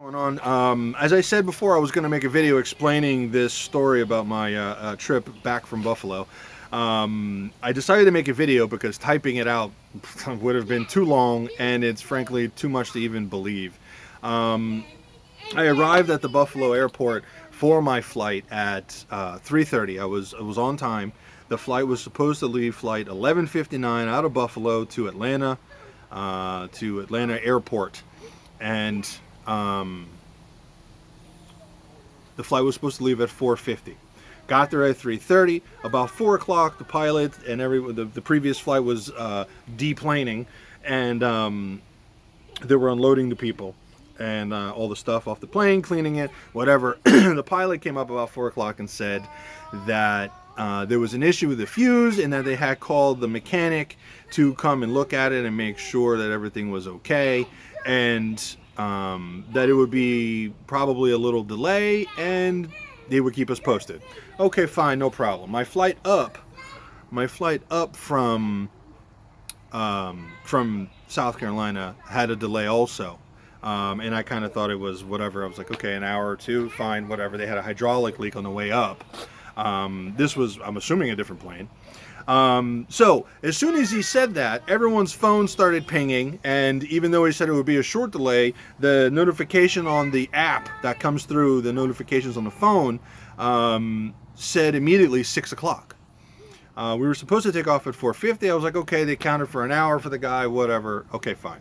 Going on. As I said before, I was going to make a video explaining this story about my trip back from Buffalo. I decided to make a video because typing it out would have been too long, and it's frankly too much to even believe. Um, I arrived at the Buffalo airport for my flight at 3:30. I was on time. The flight was supposed to leave flight 11:59 out of Buffalo to Atlanta Airport, and um, the flight was supposed to leave at 4:50. Got there at 3:30. About 4 o'clock, the pilot and the previous flight was deplaning, and they were unloading the people and all the stuff off the plane, cleaning it, whatever. The pilot came up about 4 o'clock and said that there was an issue with the fuse and that they had called the mechanic to come and look at it and make sure that everything was okay, and that it would be probably a little delay and they would keep us posted. Okay, fine, no problem. My flight up from South Carolina had a delay also. And I kind of thought it was whatever. I was like, okay, an hour or two, fine, whatever. They had a hydraulic leak on the way up. This was, I'm assuming, a different plane. So as soon as he said that, everyone's phone started pinging, and even though he said it would be a short delay, the notification on the app that comes through the notifications on the phone said immediately 6 o'clock. We were supposed to take off at 4:50. I was like, okay, they counted for an hour for the guy, whatever. Okay, fine.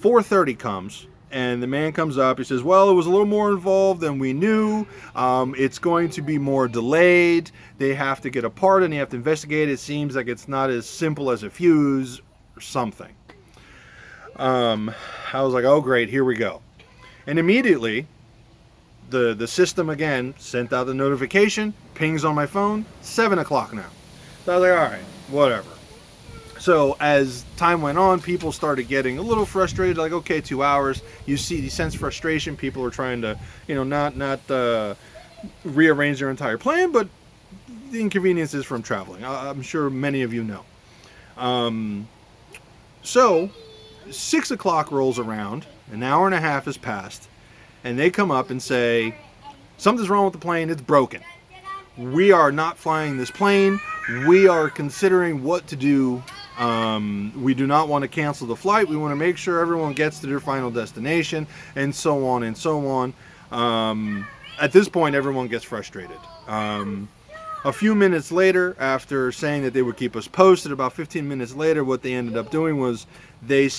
4:30 comes, and the man comes up. He says, well, it was a little more involved than we knew. It's going to be more delayed. They have to get a part and they have to investigate. It seems like it's not as simple as a fuse or something. I was like, oh, great, here we go. And immediately, the system again sent out the notification, pings on my phone, 7 o'clock now. So I was like, all right, whatever. So as time went on, people started getting a little frustrated. Like, okay, 2 hours. You sense frustration. People are trying to, not rearrange their entire plan, but the inconveniences from traveling. I'm sure many of you know. So 6 o'clock rolls around. An hour and a half has passed, and they come up and say, something's wrong with the plane. It's broken. We are not flying this plane. We are considering what to do. We do not want to cancel the flight. We want to make sure everyone gets to their final destination, and so on and so on. At this point, everyone gets frustrated. A few minutes later, after saying that they would keep us posted, about 15 minutes later, what they ended up doing was they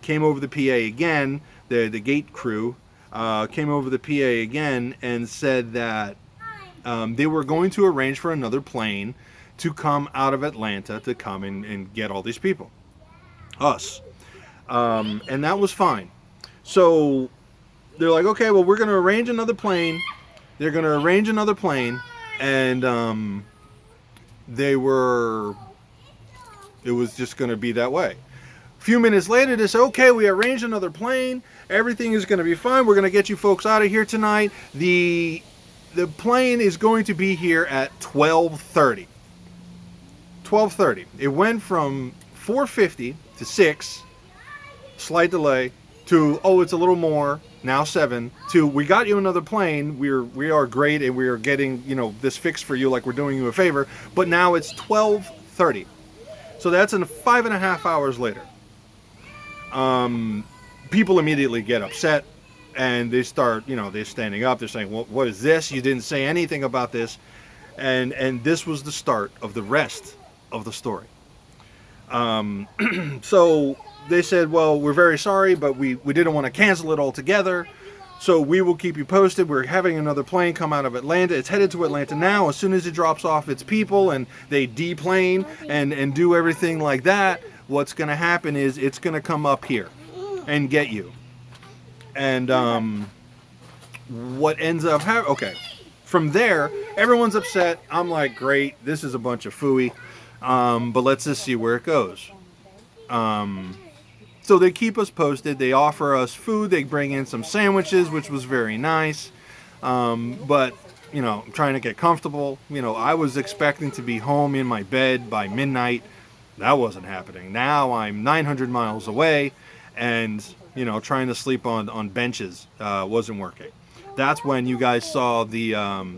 came over the PA again. The gate crew came over the PA again and said that they were going to arrange for another plane to come out of Atlanta to come and get all these people, us, and that was fine. So they're like, okay, well, we're going to arrange another plane. They're going to arrange another plane, and it was just going to be that way. A few minutes later, they said, okay, we arranged another plane. Everything is going to be fine. We're going to get you folks out of here tonight. The plane is going to be here at 12:30. 12:30. It went from 4:50 to 6, slight delay, to, oh, it's a little more, now 7, to, we got you another plane, we are great, and we are getting, this fixed for you like we're doing you a favor, but now it's 12:30. So that's in 5.5 hours later. People immediately get upset, and they start, they're standing up, they're saying, what is this? You didn't say anything about this. And this was the start of the rest of the story. So they said, well, we're very sorry, but we didn't want to cancel it altogether, so we will keep you posted. We're having another plane come out of Atlanta. It's headed to Atlanta now. As soon as it drops off its people and they deplane and do everything like that, what's going to happen is it's going to come up here and get you. And what ends up happening, okay, from there, everyone's upset. I'm like, great, this is a bunch of phooey, but let's just see where it goes. So they keep us posted. They offer us food. They bring in some sandwiches, which was very nice. But, I'm trying to get comfortable. I was expecting to be home in my bed by midnight. That wasn't happening. Now I'm 900 miles away, and, trying to sleep on benches wasn't working. That's when you guys saw the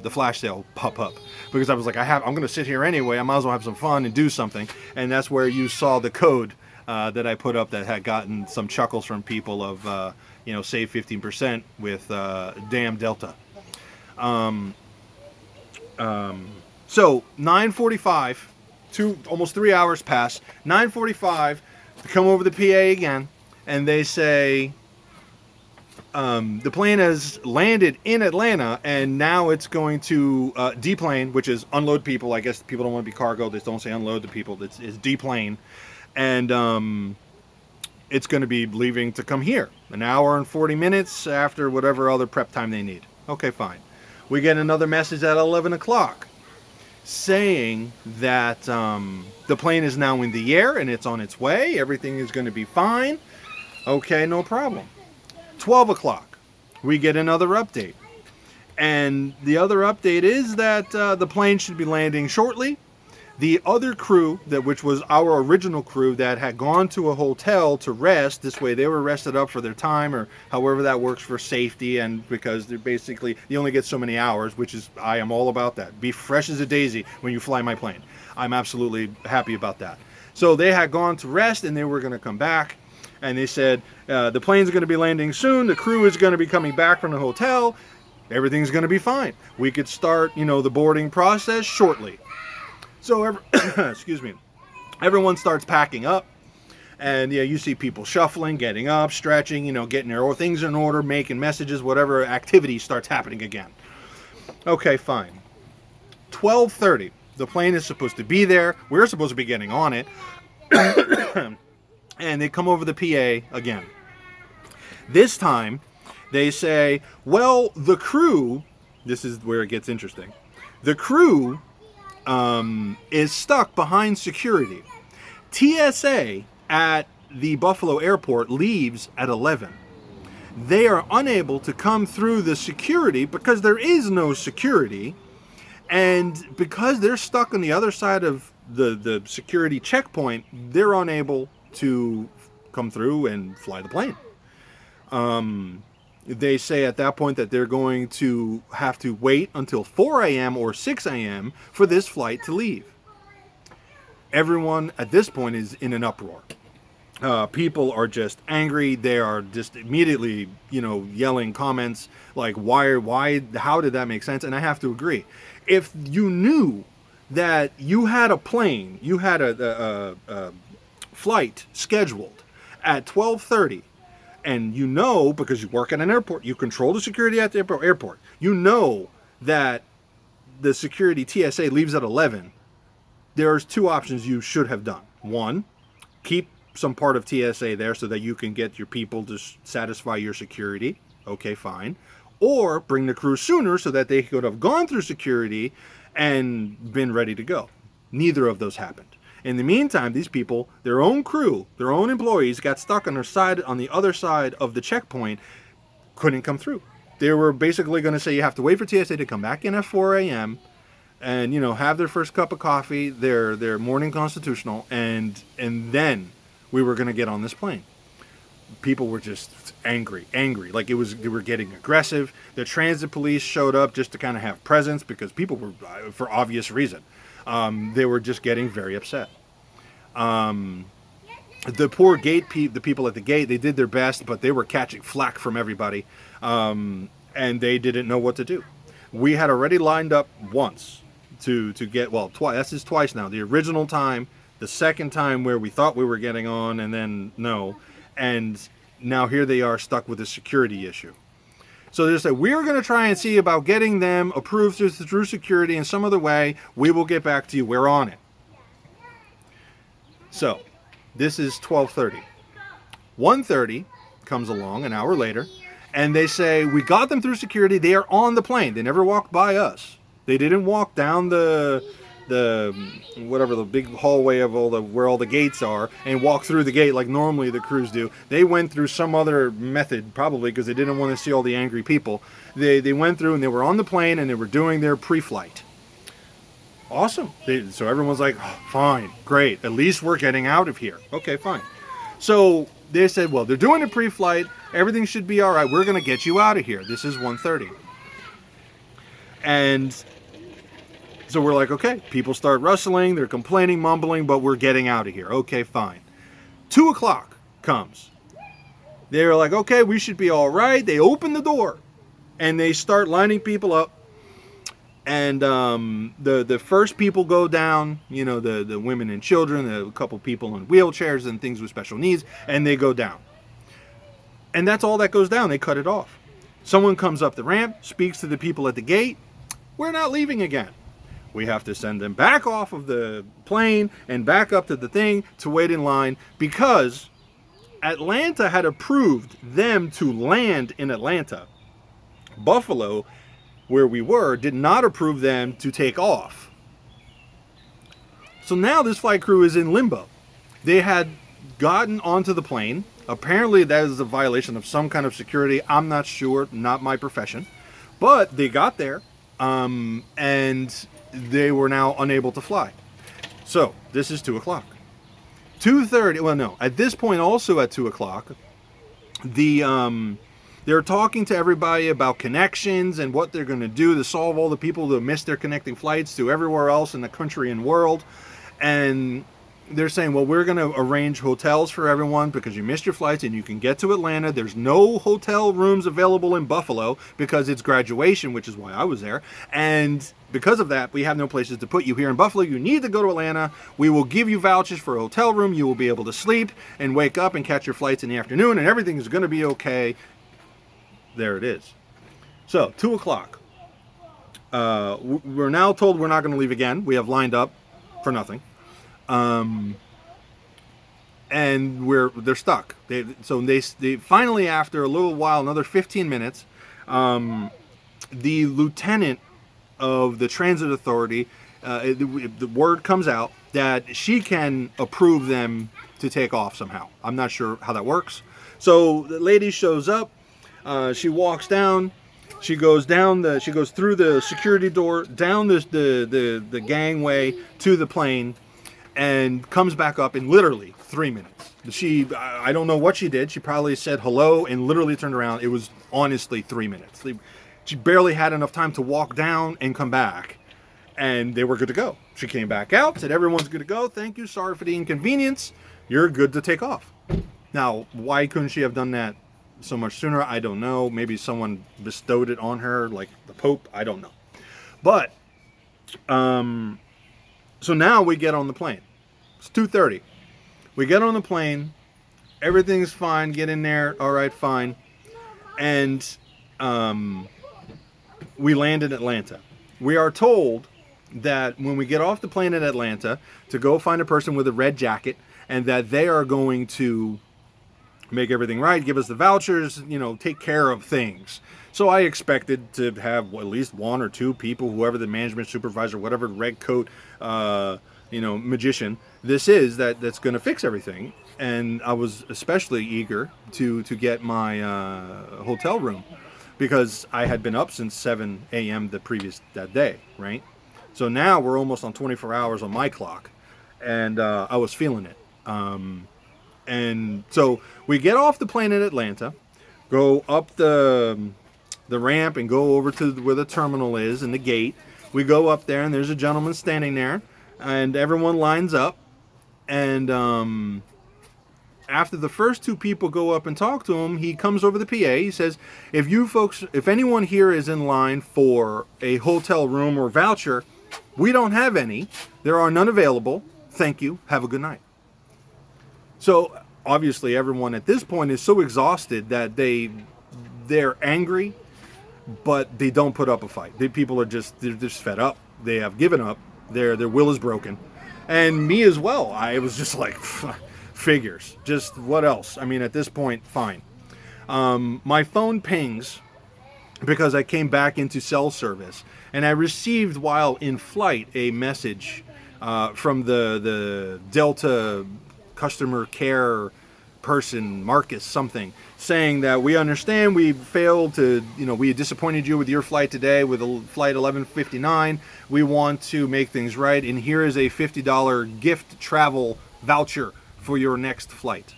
flash sale pop up, because I was like, I'm going to sit here anyway. I might as well have some fun and do something. And that's where you saw the code that I put up that had gotten some chuckles from people of save 15% with damn Delta. So 9:45, almost 3 hours pass. 9:45, they come over the PA again, and they say the plane has landed in Atlanta, and now it's going to deplane, which is unload people. I guess people don't want to be cargo. They don't say unload the people. It's deplane, and it's going to be leaving to come here. An hour and 40 minutes after whatever other prep time they need. Okay, fine. We get another message at 11 o'clock saying that the plane is now in the air and it's on its way. Everything is going to be fine. Okay, no problem. 12 o'clock, we get another update. And the other update is that the plane should be landing shortly. The other crew, which was our original crew that had gone to a hotel to rest, this way they were rested up for their time, or however that works for safety, and because they're basically, you only get so many hours, which is, I am all about that. Be fresh as a daisy when you fly my plane. I'm absolutely happy about that. So they had gone to rest and they were going to come back, and they said, the plane's going to be landing soon, the crew is going to be coming back from the hotel, everything's going to be fine. We could start, the boarding process shortly. So, excuse me, everyone starts packing up, and you see people shuffling, getting up, stretching, getting their things in order, making messages, whatever activity starts happening again. Okay, fine. 12:30, the plane is supposed to be there. We're supposed to be getting on it, and they come over the PA again. This time, they say, well, the crew, this is where it gets interesting, the crew is stuck behind security. TSA at the Buffalo airport leaves at 11. They are unable to come through the security because there is no security, and because they're stuck on the other side of the security checkpoint, they're unable to come through and fly the plane. They say at that point that they're going to have to wait until 4 a.m. or 6 a.m. for this flight to leave. Everyone at this point is in an uproar. People are just angry. They are just immediately, yelling comments like, why, how did that make sense? And I have to agree. If you knew that you had a plane, you had a flight scheduled at 12:30, and because you work at an airport, you control the security at the airport, that the security TSA leaves at 11, there's two options you should have done. One, keep some part of TSA there so that you can get your people to satisfy your security. Okay, fine. Or bring the crew sooner so that they could have gone through security and been ready to go. Neither of those happened. In the meantime, these people, their own crew, their own employees, got stuck on the other side of the checkpoint, couldn't come through. They were basically going to say you have to wait for TSA to come back in at 4 a.m. and have their first cup of coffee, their morning constitutional, and then we were going to get on this plane. People were just angry. Like they were getting aggressive. The transit police showed up just to kind of have presence because people were, for obvious reason. They were just getting very upset. The poor the people at the gate, they did their best, but they were catching flack from everybody, and they didn't know what to do. We had already lined up once to get, twice. This is twice now. The original time, the second time where we thought we were getting on, and then no, and now here they are stuck with a security issue. So they said, we're going to try and see about getting them approved through security in some other way. We will get back to you. We're on it. So this is 12:30. 1:30 comes along an hour later, and they say, we got them through security. They are on the plane. They never walked by us. They didn't walk down the big hallway of where all the gates are and walk through the gate like normally the crews do. They went through some other method, probably because they didn't want to see all the angry people. They went through and they were on the plane and they were doing their pre-flight. Awesome. So everyone's like, oh, fine, great. At least we're getting out of here. Okay, fine. So they said, well, they're doing a pre-flight. Everything should be all right. We're going to get you out of here. This is 1:30. And so we're like, okay. People start rustling. They're complaining, mumbling, but we're getting out of here. Okay, fine. 2 o'clock comes. They're like, okay, we should be all right. They open the door. And they start lining people up. And the first people go down, you know, the women and children, a couple people in wheelchairs and things with special needs, and they go down. And that's all that goes down. They cut it off. Someone comes up the ramp, speaks to the people at the gate. We're not leaving again. We have to send them back off of the plane and back up to the thing to wait in line because Atlanta had approved them to land in Atlanta. Buffalo, where we were, did not approve them to take off. So now this flight crew is in limbo. They had gotten onto the plane. Apparently that is a violation of some kind of security. I'm not sure, not my profession. But they got there, and they were now unable to fly. So this is 2 o'clock. 2:30, well no, at this point also at 2 o'clock, they're talking to everybody about connections and what they're going to do to solve all the people that missed their connecting flights to everywhere else in the country and world. And they're saying, well, we're going to arrange hotels for everyone because you missed your flights and you can get to Atlanta. There's no hotel rooms available in Buffalo because it's graduation, which is why I was there. And because of that, we have no places to put you here in Buffalo. You need to go to Atlanta. We will give you vouchers for a hotel room. You will be able to sleep and wake up and catch your flights in the afternoon, and everything is going to be okay. There it is. So, 2 o'clock. We're now told we're not going to leave again. We have lined up for nothing. And they're stuck. They finally, after a little while, another 15 minutes, the lieutenant of the transit authority, the word comes out that she can approve them to take off somehow. I'm not sure how that works. So the lady shows up. She walks down. She goes she goes through the security door, down the gangway to the plane, and comes back up in literally 3 minutes. I don't know what she did. She probably said hello and literally turned around. It was honestly 3 minutes. She barely had enough time to walk down and come back, and they were good to go. She came back out, said everyone's good to go. Thank you. Sorry for the inconvenience. You're good to take off. Now, why couldn't she have done that so much sooner? I don't know. Maybe someone bestowed it on her, like the Pope. I don't know. But so now we get on the plane. It's 2:30. We get on the plane. Everything's fine. Get in there. All right, fine. And we land in Atlanta. We are told that when we get off the plane in Atlanta to go find a person with a red jacket, and that they are going to make everything right, give us the vouchers, take care of things. So I expected to have at least one or two people, whoever the management supervisor, whatever red coat, magician this is, that's going to fix everything. And I was especially eager to get my hotel room because I had been up since 7 a.m. that day, right? So now we're almost on 24 hours on my clock, and I was feeling it. And so we get off the plane in Atlanta, go up the ramp and go over to where the terminal is and the gate. We go up there and there's a gentleman standing there and everyone lines up. And after the first two people go up and talk to him, he comes over the PA. He says, if anyone here is in line for a hotel room or voucher, we don't have any. There are none available. Thank you. Have a good night. So obviously everyone at this point is so exhausted that they're angry, but they don't put up a fight. They're just fed up. They have given up. Their will is broken. And me as well. I was just like, figures. Just what else? I mean, at this point, fine. My phone pings because I came back into cell service, and I received while in flight a message from the Delta customer care person, Marcus something, saying that we understand we failed to, we disappointed you with your flight today with flight 1159. We want to make things right, and here is a $50 gift travel voucher for your next flight.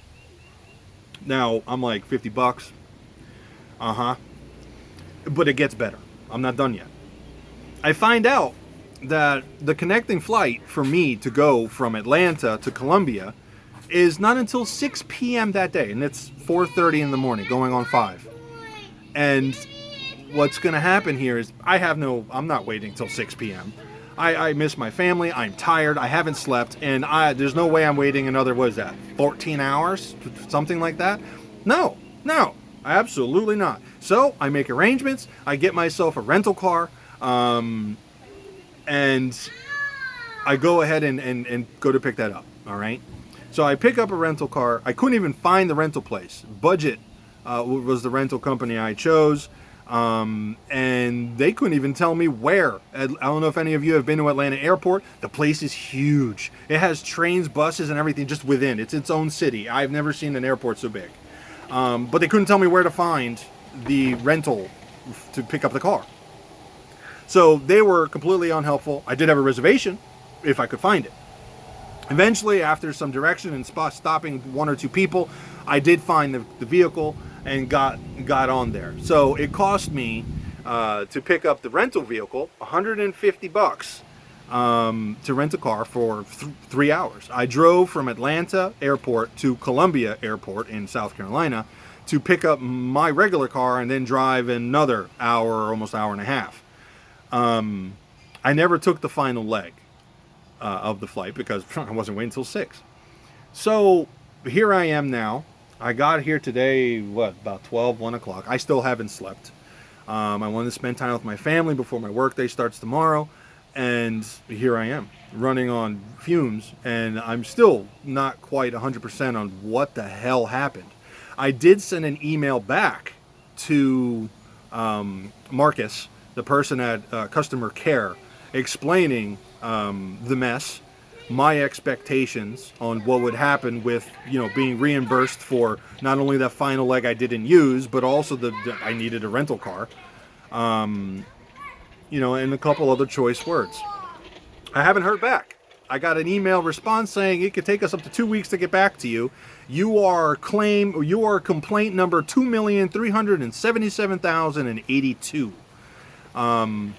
Now I'm like $50. Uh-huh. But it gets better. I'm not done yet. I find out that the connecting flight for me to go from Atlanta to Columbia is not until 6 p.m. that day, and it's 4:30 in the morning, going on 5. And what's going to happen here is I'm not waiting till 6 p.m. I miss my family. I'm tired. I haven't slept, and there's no way I'm waiting another, what is that, 14 hours, something like that? No, absolutely not. So I make arrangements. I get myself a rental car, and I go ahead and go to pick that up. All right. So I pick up a rental car. I couldn't even find the rental place. Budget was the rental company I chose. And they couldn't even tell me where. I don't know if any of you have been to Atlanta Airport. The place is huge. It has trains, buses, and everything just within. It's its own city. I've never seen an airport so big. But they couldn't tell me where to find the rental to pick up the car. So they were completely unhelpful. I did have a reservation if I could find it. Eventually, after some direction and stopping one or two people, I did find the vehicle and got on there. So it cost me to pick up the rental vehicle $150 to rent a car for 3 hours. I drove from Atlanta Airport to Columbia Airport in South Carolina to pick up my regular car and then drive another hour, almost hour and a half. I never took the final leg of the flight because I wasn't waiting until 6. So here I am now. I got here today, about 12, 1 o'clock. I still haven't slept. I wanted to spend time with my family before my workday starts tomorrow. And here I am, running on fumes. And I'm still not quite 100% on what the hell happened. I did send an email back to Marcus, the person at customer care, explaining the mess, my expectations on what would happen with, being reimbursed for not only that final leg I didn't use, but also I needed a rental car, and a couple other choice words. I haven't heard back. I got an email response saying it could take us up to 2 weeks to get back to you. You are complaint number 2,377,082. And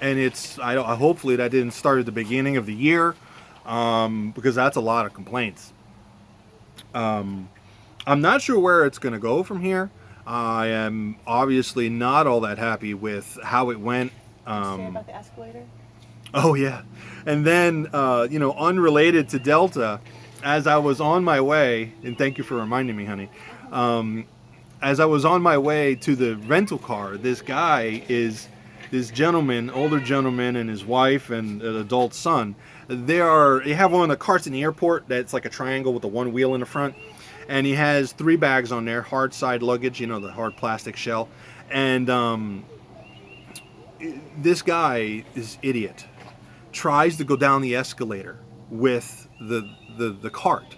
hopefully that didn't start at the beginning of the year, because that's a lot of complaints. I'm not sure where it's going to go from here. I am obviously not all that happy with how it went. Did you say about the escalator? Oh yeah, and then unrelated to Delta, as I was on my way, and thank you for reminding me, honey. As I was on my way to the rental car, this gentleman, older gentleman, and his wife and an adult son. They have one of the carts in the airport that's like a triangle with the one wheel in the front, and he has 3 bags on there, hard side luggage, the hard plastic shell, and this guy is idiot. Tries to go down the escalator with the cart.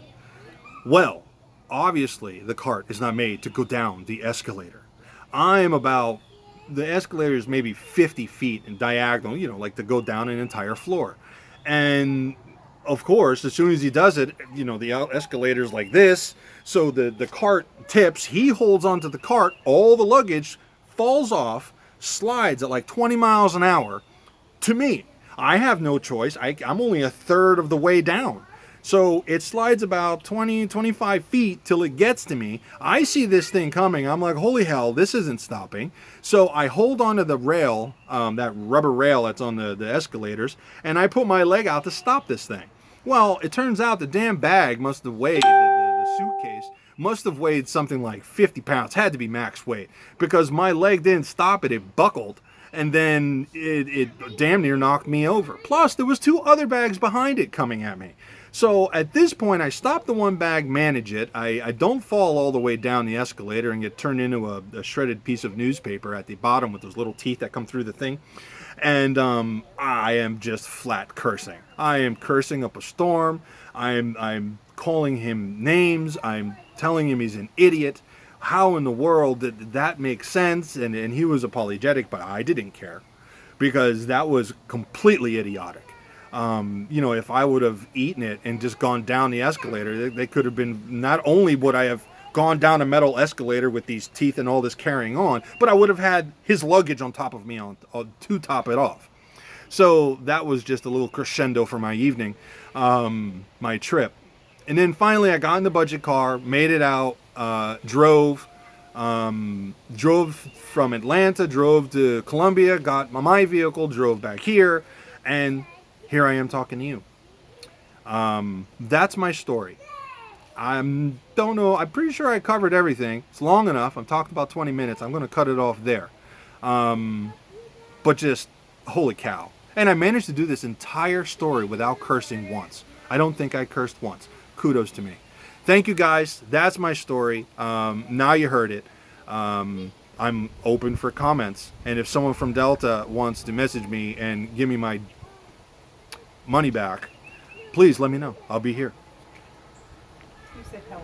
Well, obviously the cart is not made to go down the escalator. The escalator is maybe 50 feet in diagonal, like to go down an entire floor. And of course, as soon as he does it, the escalator's like this. So the cart tips, he holds onto the cart, all the luggage falls off, slides at like 20 miles an hour to me. I have no choice. I'm only a third of the way down. So it slides about 20, 25 feet till it gets to me. I see this thing coming. I'm like, holy hell, this isn't stopping. So I hold onto the rail, that rubber rail that's on the escalators, and I put my leg out to stop this thing. Well, it turns out the damn bag must have weighed, the suitcase must have weighed something like 50 pounds. Had to be max weight, because my leg didn't stop it. It buckled. And then it damn near knocked me over. Plus, there was 2 other bags behind it coming at me. So at this point, I stop the one bag, manage it. I don't fall all the way down the escalator and get turned into a shredded piece of newspaper at the bottom with those little teeth that come through the thing. And I am just flat cursing. I am cursing up a storm. I'm calling him names. I'm telling him he's an idiot. How in the world did that make sense? And he was apologetic, but I didn't care, because that was completely idiotic. If I would have eaten it and just gone down the escalator, they could have been, not only would I have gone down a metal escalator with these teeth and all this carrying on, but I would have had his luggage on top of me to top it off. So that was just a little crescendo for my evening, my trip. And then finally I got in the budget car, made it out, drove from Atlanta, drove to Columbia, got my vehicle, drove back here, and here I am talking to you. That's my story. Don't know. I'm pretty sure I covered everything. It's long enough. I'm talking about 20 minutes. I'm going to cut it off there. But just, holy cow. And I managed to do this entire story without cursing once. I don't think I cursed once. Kudos to me. Thank you guys. That's my story. Now you heard it. I'm open for comments. And if someone from Delta wants to message me and give me my money back, please let me know. I'll be here.